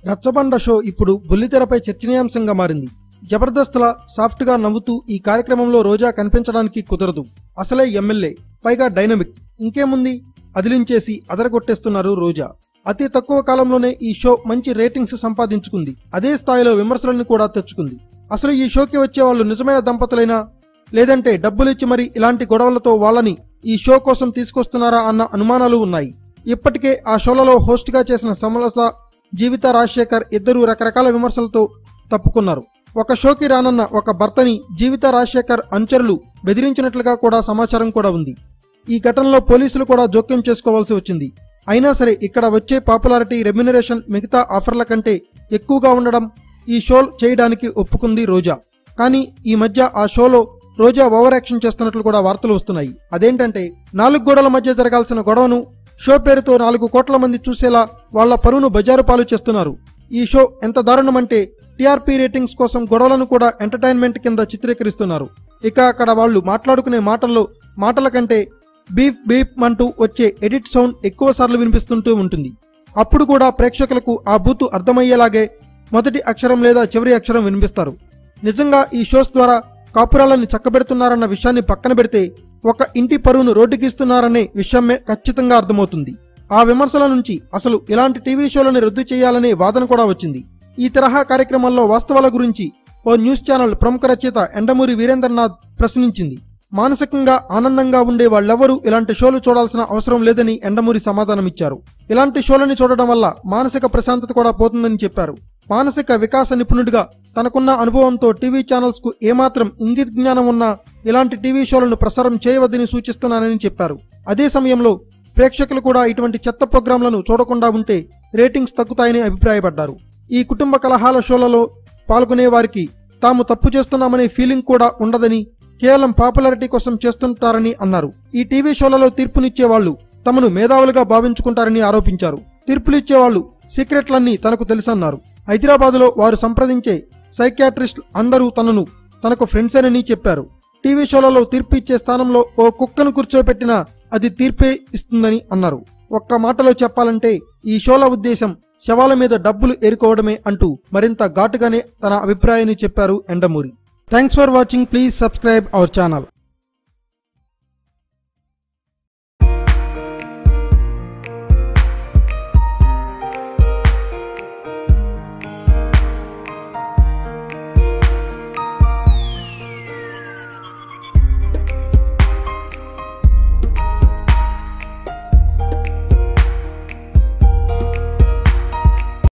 రచ్చబండ show ఇప్పుడు బుల్లితెరపై చర్చనీయాంశంగా మారింది. జబర్దస్త్లా సాఫ్ట్గా నవ్వుతూ ఈ కార్యక్రమంలో రోజా కనిపించడానికి కుదరదు. అసలే ఎమ్మెల్యే, పైగా డైనమిక్, ఇంకేముంది అదిలించేసి అదరగొట్టేస్తున్నారు రోజా. అతి తక్కువ కాలంలోనే ఈ షో మంచి రేటింగ్స్ సంపాదించుకుంది. అదే స్థాయిలో విమర్శలను కూడా తెచ్చుకుంది. అసలు ఈ షోకి వచ్చే వాళ్ళు నిజమైన దంపతులైనా, లేదంటే డబ్బులిచ్చి మరి ఇలాంటి గొడవలతో వాళ్ళని ఈ షో కోసం తీసుకొస్తున్నారా అన్న అనుమానాలు ఉన్నాయి. ఇప్పటికే ఆ షోలలో హోస్ట్ గా చేసిన సమలత, జీవిత రాజశేఖర్ ఇద్దరు రకరకాల విమర్శలతో తప్పుకున్నారు. ఒక షోకి రానన్న ఒక భర్తని జీవిత రాజశేఖర్ అనుచరులు బెదిరించినట్లుగా కూడా సమాచారం కూడా ఉంది. ఈ ఘటనలో పోలీసులు కూడా జోక్యం చేసుకోవాల్సి వచ్చింది. అయినా సరే ఇక్కడ వచ్చే పాపులారిటీ, రెమ్యునరేషన్ మిగతా ఆఫర్ల కంటే ఎక్కువగా ఉండడం ఈ షో చేయడానికి ఒప్పుకుంది రోజా. కానీ ఈ మధ్య ఆ షోలో రోజా ఓవర్ యాక్షన్ చేస్తున్నట్లు కూడా వార్తలు వస్తున్నాయి. అదేంటంటే 4 గోడల మధ్య జరగాల్సిన గొడవను షో పేరుతో 4 కోట్ల మంది చూసేలా వాళ్ల పరువును బజారు పాలు చేస్తున్నారు. ఈ షో ఎంత దారుణమంటే టీఆర్పీ రేటింగ్స్ కోసం గొడవలను కూడా ఎంటర్టైన్మెంట్ కింద చిత్రీకరిస్తున్నారు. ఇక అక్కడ వాళ్ళు మాట్లాడుకునే మాటల కంటే బీఫ్ బీప్ అంటూ వచ్చే ఎడిట్ సౌండ్ ఎక్కువ సార్లు వినిపిస్తుంటూ ఉంటుంది. అప్పుడు కూడా ప్రేక్షకులకు ఆ బూతు అర్థమయ్యేలాగే మొదటి అక్షరం లేదా చివరి అక్షరం వినిపిస్తారు. నిజంగా ఈ షోస్ ద్వారా కాపురాలను చక్కబెడుతున్నారన్న విషయాన్ని పక్కన పెడితే ఒక ఇంటి పరువును రోడ్డుకిస్తున్నారనే విషయమే ఖచ్చితంగా అర్థమవుతుంది. ఆ విమర్శల నుంచి అసలు ఇలాంటి టీవీ షోలను రద్దు చేయాలనే వాదన కూడా వచ్చింది. ఈ తరహా కార్యక్రమాల్లో వాస్తవాల గురించి ఓ న్యూస్ ఛానల్ ప్రముఖ రచయిత ఎండమూరి వీరేంద్రనాథ్ ప్రశ్నించింది. మానసికంగా ఆనందంగా ఉండే వాళ్ళెవరూ ఇలాంటి షోలు చూడాల్సిన అవసరం లేదని ఎండమూరి సమాధానమిచ్చారు. ఇలాంటి షోలని చూడడం వల్ల మానసిక ప్రశాంతత కూడా పోతుందని చెప్పారు. మానసిక వికాస నిపుణుడిగా తనకున్న అనుభవంతో టీవీ ఛానల్స్ కు ఏమాత్రం ఇంగిత జ్ఞానం ఉన్నా ఇలాంటి టీవీ షోలను ప్రసారం చేయవద్దని సూచిస్తున్నానని చెప్పారు. అదే సమయంలో ప్రేక్షకులు కూడా ఇటువంటి చెత్త ప్రోగ్రాంలను చూడకుండా ఉంటే రేటింగ్స్ తగ్గుతాయని అభిప్రాయపడ్డారు. ఈ కుటుంబ కలహాల షోలలో పాల్గొనే వారికి తాము తప్పు చేస్తున్నామనే ఫీలింగ్ కూడా ఉండదని, కేవలం పాపులారిటీ కోసం చేస్తుంటారని అన్నారు. ఈ టీవీ షోలలో తీర్పునిచ్చే వాళ్ళు తమను మేధావులుగా భావించుకుంటారని ఆరోపించారు. తీర్పులిచ్చేవాళ్లు సీక్రెట్లన్నీ తనకు తెలుసన్నారు. హైదరాబాదులో వారు సంప్రదించే సైకియాట్రిస్ట్ అందరూ తనకు ఫ్రెండ్సేనని చెప్పారు. టీవీ షోలలో తీర్పు ఇచ్చే స్థానంలో ఓ కుక్కను కూర్చోపెట్టినా అది తీర్పే ఇస్తుందని అన్నారు. ఒక్క మాటలో చెప్పాలంటే ఈ షోల ఉద్దేశం శవాల మీద డబ్బులు ఏరుకోవడమే అంటూ మరింత ఘాటుగానే తన అభిప్రాయాన్ని చెప్పారు Yandamuri. Thanks for watching. Please subscribe our channel.